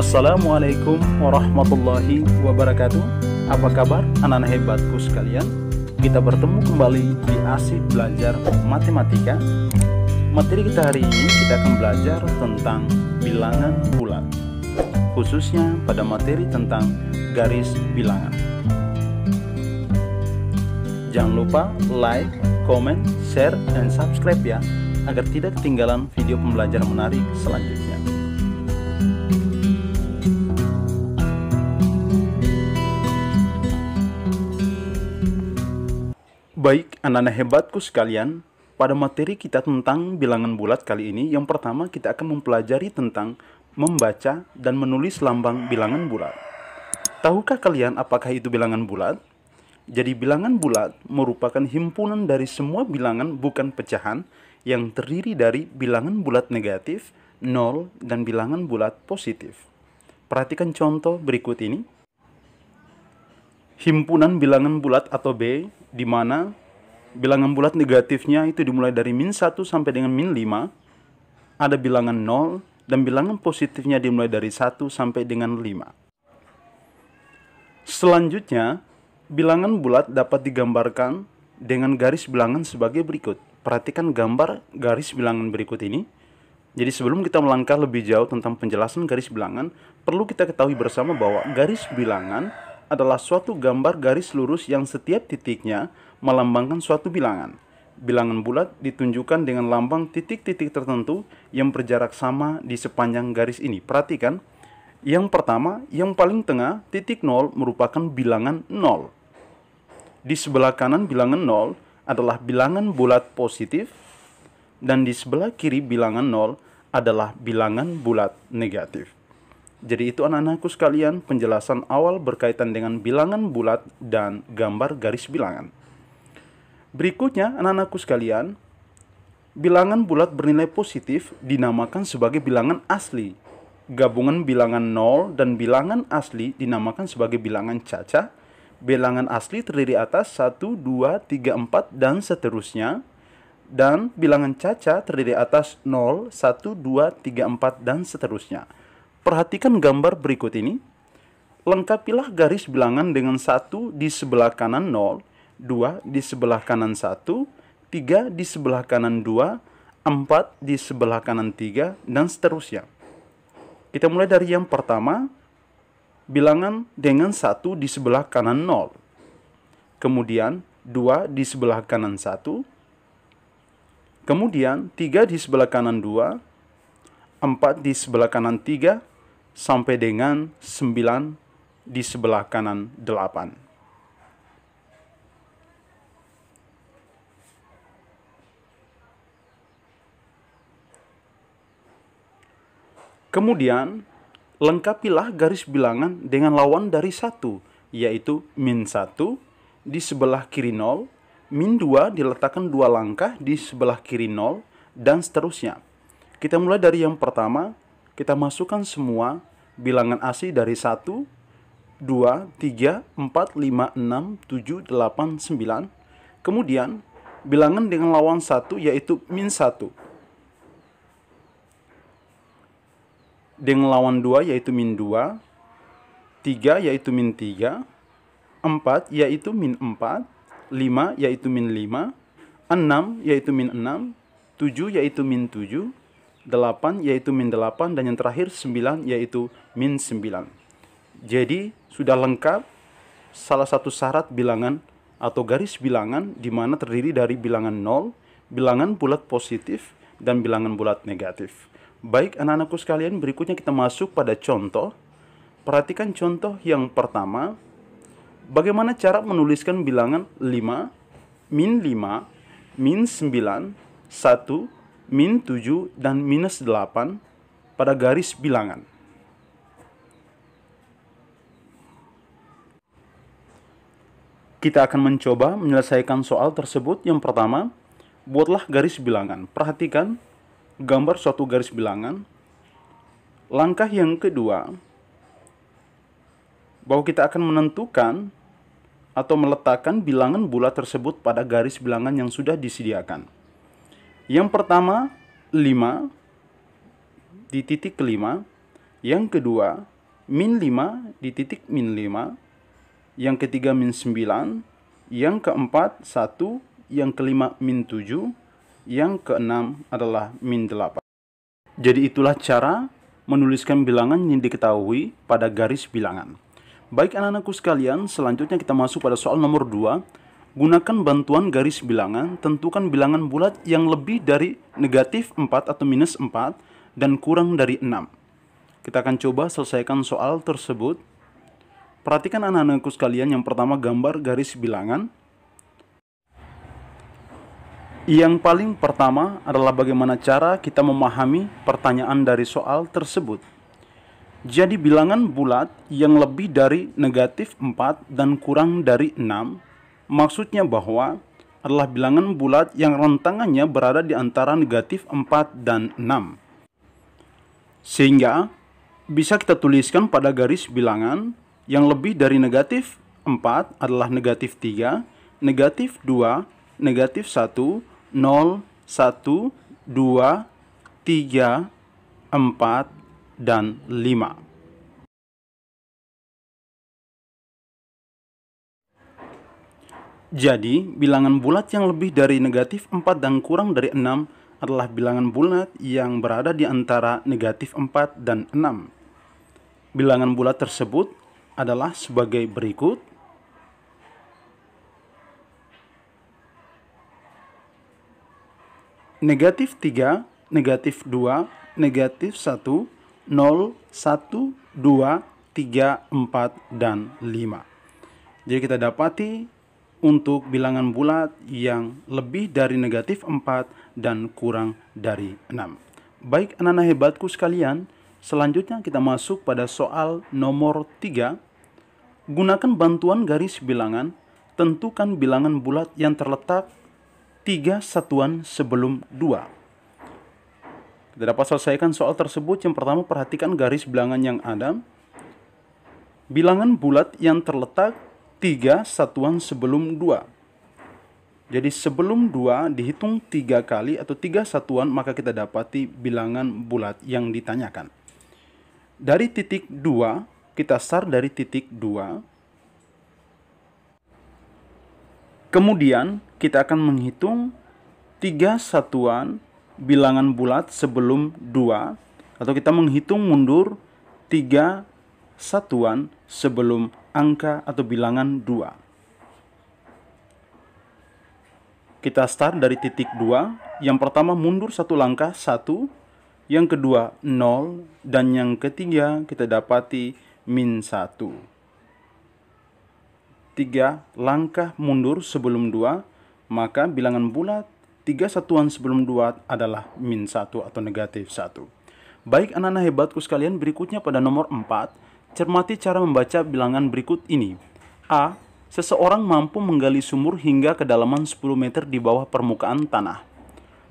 Assalamualaikum warahmatullahi wabarakatuh. Apa kabar anak-anak hebatku sekalian? Kita bertemu kembali di Asyik Belajar Matematika. Materi kita hari ini kita akan belajar tentang bilangan bulat, khususnya pada materi tentang garis bilangan. Jangan lupa like, comment, share, dan subscribe ya, agar tidak ketinggalan video pembelajaran menarik selanjutnya. Baik, anak-anak hebatku sekalian, pada materi kita tentang bilangan bulat kali ini, yang pertama kita akan mempelajari tentang membaca dan menulis lambang bilangan bulat. Tahukah kalian apakah itu bilangan bulat? Jadi bilangan bulat merupakan himpunan dari semua bilangan bukan pecahan yang terdiri dari bilangan bulat negatif, 0, dan bilangan bulat positif. Perhatikan contoh berikut ini. Himpunan bilangan bulat atau B, di mana bilangan bulat negatifnya itu dimulai dari min 1 sampai dengan min 5, ada bilangan 0, dan bilangan positifnya dimulai dari 1 sampai dengan 5. Selanjutnya, bilangan bulat dapat digambarkan dengan garis bilangan sebagai berikut. Perhatikan gambar garis bilangan berikut ini. Jadi sebelum kita melangkah lebih jauh tentang penjelasan garis bilangan, perlu kita ketahui bersama bahwa garis bilangan adalah suatu gambar garis lurus yang setiap titiknya melambangkan suatu bilangan. Bilangan bulat ditunjukkan dengan lambang titik-titik tertentu yang berjarak sama di sepanjang garis ini. Perhatikan, yang pertama, yang paling tengah, titik 0 merupakan bilangan 0. Di sebelah kanan bilangan 0 adalah bilangan bulat positif, dan di sebelah kiri bilangan 0 adalah bilangan bulat negatif. Jadi itu anak-anakku sekalian penjelasan awal berkaitan dengan bilangan bulat dan gambar garis bilangan. Berikutnya anak-anakku sekalian, bilangan bulat bernilai positif dinamakan sebagai bilangan asli. Gabungan bilangan 0 dan bilangan asli dinamakan sebagai bilangan caca. Bilangan asli terdiri atas 1, 2, 3, 4 dan seterusnya. Dan bilangan caca terdiri atas 0, 1, 2, 3, 4 dan seterusnya. Perhatikan gambar berikut ini. Lengkapilah garis bilangan dengan 1 di sebelah kanan 0, 2 di sebelah kanan 1, 3 di sebelah kanan 2, 4 di sebelah kanan 3, dan seterusnya. Kita mulai dari yang pertama, bilangan dengan 1 di sebelah kanan 0. Kemudian 2 di sebelah kanan 1. Kemudian 3 di sebelah kanan 2, 4 di sebelah kanan 3, sampai dengan 9 di sebelah kanan 8. Kemudian, lengkapilah garis bilangan dengan lawan dari 1, yaitu min 1 di sebelah kiri 0, min 2 diletakkan 2 langkah di sebelah kiri 0, dan seterusnya. Kita mulai dari yang pertama. Kita masukkan semua bilangan asli dari 1, 2, 3, 4, 5, 6, 7, 8, 9. Kemudian, bilangan dengan lawan 1 yaitu min 1. Dengan lawan 2 yaitu min 2. 3 yaitu min 3. 4 yaitu min 4. 5 yaitu min 5. 6 yaitu min 6. 7 yaitu min 7. 8 yaitu min 8, dan yang terakhir 9 yaitu min 9. Jadi sudah lengkap salah satu syarat bilangan atau garis bilangan di mana terdiri dari bilangan 0, bilangan bulat positif, dan bilangan bulat negatif. Baik anak-anakku sekalian, berikutnya kita masuk pada contoh. Perhatikan contoh yang pertama. Bagaimana cara menuliskan bilangan 5, min 5, min 9, 1, min 7, dan minus 8 pada garis bilangan. Kita akan mencoba menyelesaikan soal tersebut. Yang pertama, buatlah garis bilangan. Perhatikan gambar suatu garis bilangan. Langkah yang kedua, bahwa kita akan menentukan atau meletakkan bilangan bulat tersebut pada garis bilangan yang sudah disediakan. Yang pertama, 5 di titik kelima. Yang kedua, min 5 di titik min 5, yang ketiga min 9, yang keempat 1, yang kelima min 7, yang keenam adalah min 8. Jadi itulah cara menuliskan bilangan yang diketahui pada garis bilangan. Baik anak-anakku sekalian, selanjutnya kita masuk pada soal nomor 2. Gunakan bantuan garis bilangan, tentukan bilangan bulat yang lebih dari negatif 4 atau minus 4 dan kurang dari 6. Kita akan coba selesaikan soal tersebut. Perhatikan anak-anakku sekalian, yang pertama gambar garis bilangan. Yang paling pertama adalah bagaimana cara kita memahami pertanyaan dari soal tersebut. Jadi bilangan bulat yang lebih dari negatif 4 dan kurang dari 6, maksudnya bahwa adalah bilangan bulat yang rentangannya berada di antara negatif 4 dan 6. Sehingga bisa kita tuliskan pada garis bilangan yang lebih dari negatif 4 adalah negatif 3, negatif 2, negatif 1, 0, 1, 2, 3, 4, dan 5. Jadi, bilangan bulat yang lebih dari negatif 4 dan kurang dari 6 adalah bilangan bulat yang berada di antara negatif 4 dan 6. Bilangan bulat tersebut adalah sebagai berikut. Negatif 3, negatif 2, negatif 1, 0, 1, 2, 3, 4, dan 5. Jadi kita dapati untuk bilangan bulat yang lebih dari negatif 4 dan kurang dari 6. Baik anak-anak hebatku sekalian, selanjutnya kita masuk pada soal nomor 3. Gunakan bantuan garis bilangan, tentukan bilangan bulat yang terletak 3 satuan sebelum 2. Kita dapat selesaikan soal tersebut. Yang pertama, perhatikan garis bilangan yang ada. Bilangan bulat yang terletak 3 satuan sebelum 2. Jadi sebelum 2 dihitung 3 kali atau 3 satuan, maka kita dapati bilangan bulat yang ditanyakan. Dari titik 2, kita start dari titik 2. Kemudian kita akan menghitung 3 satuan bilangan bulat sebelum 2, atau kita menghitung mundur 3 satuan sebelum angka atau bilangan 2. Kita start dari titik 2. Yang pertama mundur satu langkah 1, yang kedua 0, dan yang ketiga kita dapati min 1. 3 langkah mundur sebelum 2, maka bilangan bulat 3 satuan sebelum 2 adalah min 1 atau negatif 1. Baik anak-anak hebatku sekalian, berikutnya pada nomor 4. Cermati cara membaca bilangan berikut ini. A. Seseorang mampu menggali sumur hingga kedalaman 10 meter di bawah permukaan tanah.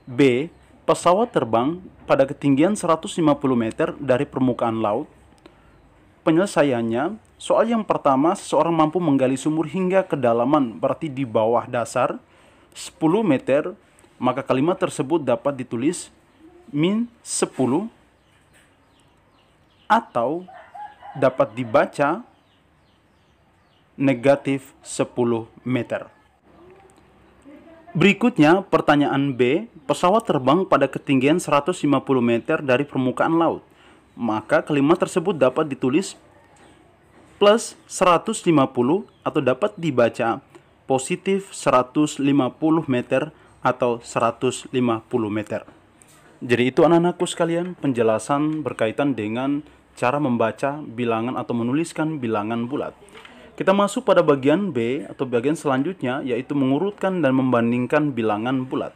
B. Pesawat terbang pada ketinggian 150 meter dari permukaan laut. Penyelesaiannya, soal yang pertama, seseorang mampu menggali sumur hingga kedalaman, berarti di bawah dasar 10 meter, maka kalimat tersebut dapat ditulis min 10 atau dapat dibaca negatif 10 meter. Berikutnya pertanyaan B, pesawat terbang pada ketinggian 150 meter dari permukaan laut. Maka kalimat tersebut dapat ditulis plus 150 atau dapat dibaca positif 150 meter atau 150 meter. Jadi itu anak-anakku sekalian penjelasan berkaitan dengan cara membaca bilangan atau menuliskan bilangan bulat. Kita masuk pada bagian B atau bagian selanjutnya, yaitu mengurutkan dan membandingkan bilangan bulat.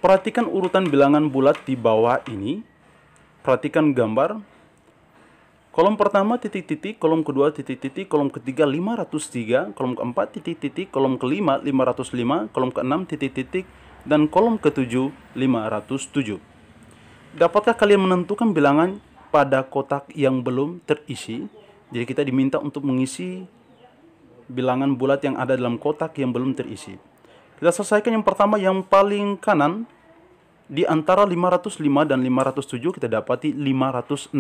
Perhatikan urutan bilangan bulat di bawah ini. Perhatikan gambar. Kolom pertama titik-titik, kolom kedua titik-titik, kolom ketiga 503, kolom keempat titik-titik, kolom kelima 505, kolom keenam titik-titik, dan kolom ketujuh 507. Dapatkah kalian menentukan bilangan pada kotak yang belum terisi? Jadi kita diminta untuk mengisi bilangan bulat yang ada dalam kotak yang belum terisi. Kita selesaikan yang pertama, yang paling kanan. Di antara 505 dan 507 kita dapati 506.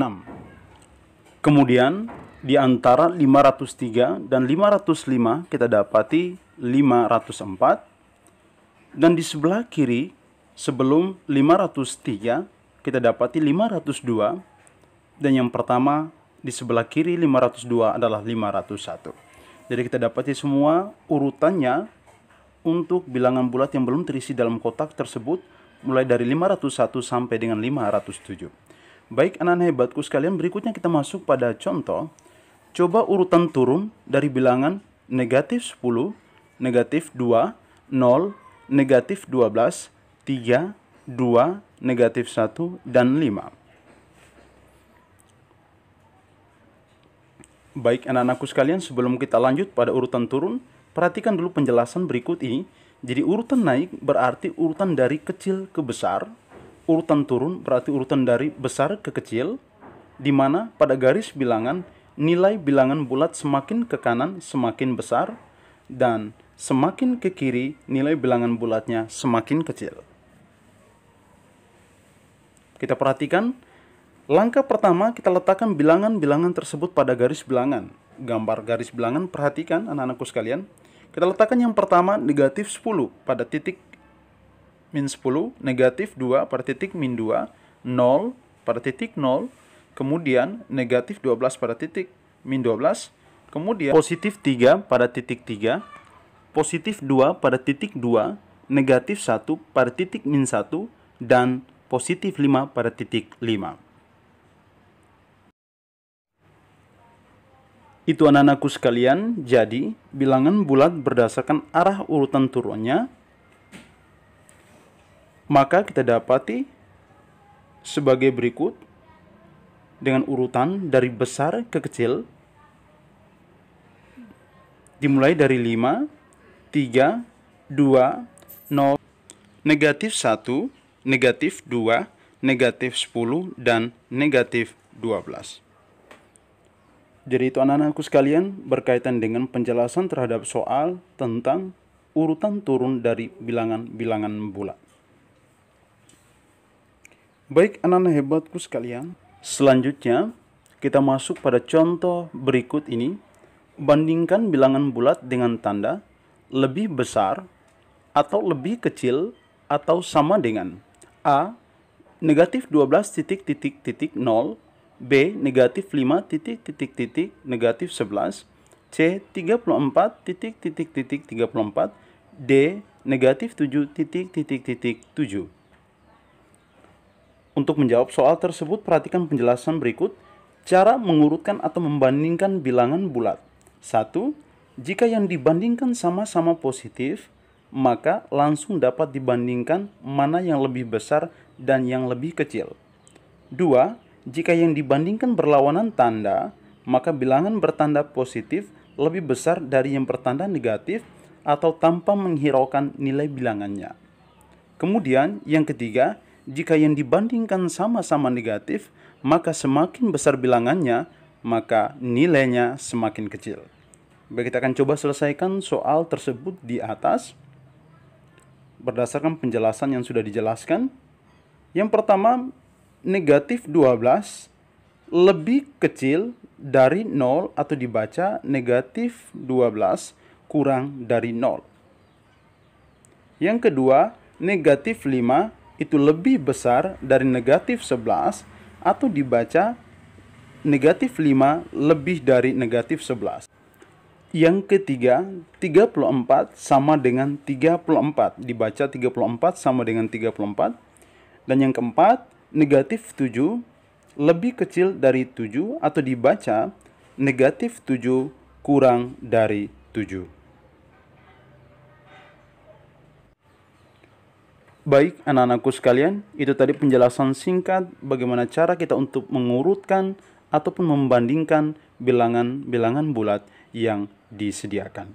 Kemudian di antara 503 dan 505 kita dapati 504. Dan di sebelah kiri sebelum 503 kita dapati 502. Dan yang pertama di sebelah kiri 502 adalah 501. Jadi kita dapati semua urutannya untuk bilangan bulat yang belum terisi dalam kotak tersebut mulai dari 501 sampai dengan 507. Baik anak-anak hebatku sekalian, berikutnya kita masuk pada contoh. Coba urutan turun dari bilangan negatif 10, negatif 2, 0, negatif 12, 3, 2, negatif 1, dan 5. Baik anak-anakku sekalian, sebelum kita lanjut pada urutan turun, perhatikan dulu penjelasan berikut ini. Jadi urutan naik berarti urutan dari kecil ke besar. Urutan turun berarti urutan dari besar ke kecil, di mana pada garis bilangan nilai bilangan bulat semakin ke kanan semakin besar, dan semakin ke kiri nilai bilangan bulatnya semakin kecil. Kita perhatikan, langkah pertama kita letakkan bilangan-bilangan tersebut pada garis bilangan. Gambar garis bilangan, perhatikan anak-anakku sekalian. Kita letakkan yang pertama negatif 10 pada titik min 10, negatif 2 pada titik min 2, 0 pada titik 0, kemudian negatif 12 pada titik min 12, kemudian positif 3 pada titik 3, positif 2 pada titik 2, negatif 1 pada titik min 1, dan positif 5 pada titik 5. Itu anak-anakku sekalian, jadi bilangan bulat berdasarkan arah urutan turunnya, maka kita dapati sebagai berikut dengan urutan dari besar ke kecil, dimulai dari 5, 3, 2, 0, negatif 1, negatif 2, negatif 10, dan negatif 12. Jadi itu anak-anakku sekalian berkaitan dengan penjelasan terhadap soal tentang urutan turun dari bilangan-bilangan bulat. Baik anak-anak hebatku sekalian, selanjutnya kita masuk pada contoh berikut ini. Bandingkan bilangan bulat dengan tanda lebih besar atau lebih kecil atau sama dengan A. Negatif 12 titik titik titik 0, B. Negatif 5 titik titik titik negatif 11, C. 34 titik titik titik 34, D. Negatif 7 titik titik titik 7. Untuk menjawab soal tersebut, perhatikan penjelasan berikut. Cara mengurutkan atau membandingkan bilangan bulat. 1. Jika yang dibandingkan sama-sama positif, maka langsung dapat dibandingkan mana yang lebih besar dan yang lebih kecil. 2. Jika yang dibandingkan berlawanan tanda, maka bilangan bertanda positif lebih besar dari yang bertanda negatif atau tanpa menghiraukan nilai bilangannya. Kemudian yang ketiga, jika yang dibandingkan sama-sama negatif, maka semakin besar bilangannya, maka nilainya semakin kecil. Baik, kita akan coba selesaikan soal tersebut di atas berdasarkan penjelasan yang sudah dijelaskan. Yang pertama, negatif 12 lebih kecil dari 0 atau dibaca negatif 12 kurang dari 0. Yang kedua, negatif 5 itu lebih besar dari negatif 11 atau dibaca negatif 5 lebih dari negatif 11. Yang ketiga, 34 sama dengan 34, dibaca 34 sama dengan 34. Dan yang keempat, negatif 7 lebih kecil dari 7 atau dibaca negatif 7 kurang dari 7. Baik anak-anakku sekalian, itu tadi penjelasan singkat bagaimana cara kita untuk mengurutkan ataupun membandingkan bilangan-bilangan bulat yang disediakan.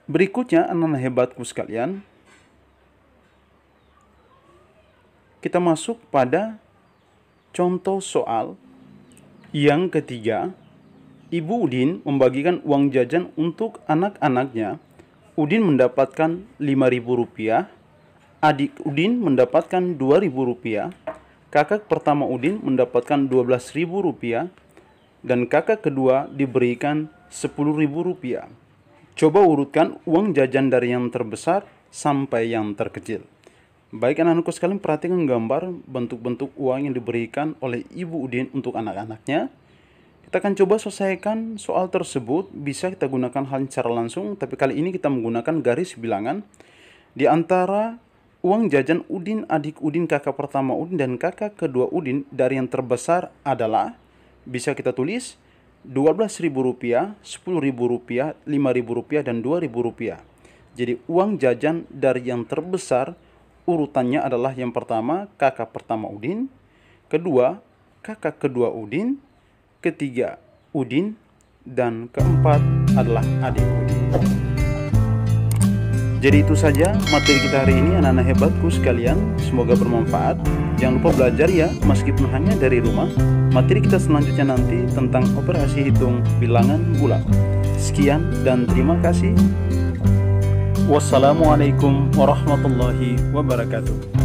Berikutnya anak-anak hebatku sekalian, kita masuk pada contoh soal yang ketiga. Ibu Udin membagikan uang jajan untuk anak-anaknya. Udin mendapatkan Rp5.000, adik Udin mendapatkan Rp2.000, kakak pertama Udin mendapatkan Rp12.000 dan kakak kedua diberikan Rp10.000. Coba urutkan uang jajan dari yang terbesar sampai yang terkecil. Baik anak-anakku sekalian, perhatikan gambar bentuk-bentuk uang yang diberikan oleh Ibu Udin untuk anak-anaknya. Kita akan coba selesaikan soal tersebut. Bisa kita gunakan hal secara langsung, tapi kali ini kita menggunakan garis bilangan. Di antara uang jajan Udin, adik Udin, kakak pertama Udin, dan kakak kedua Udin, dari yang terbesar adalah, bisa kita tulis Rp12.000, Rp10.000, Rp5.000, dan Rp2.000. Jadi uang jajan dari yang terbesar urutannya adalah yang pertama kakak pertama Udin, kedua kakak kedua Udin, ketiga Udin, dan keempat adalah adik Udin. Jadi itu saja materi kita hari ini anak-anak hebatku sekalian, semoga bermanfaat. Jangan lupa belajar ya, meskipun hanya dari rumah. Materi kita selanjutnya nanti tentang operasi hitung bilangan bulat. Sekian dan terima kasih. Wassalamualaikum warahmatullahi wabarakatuh.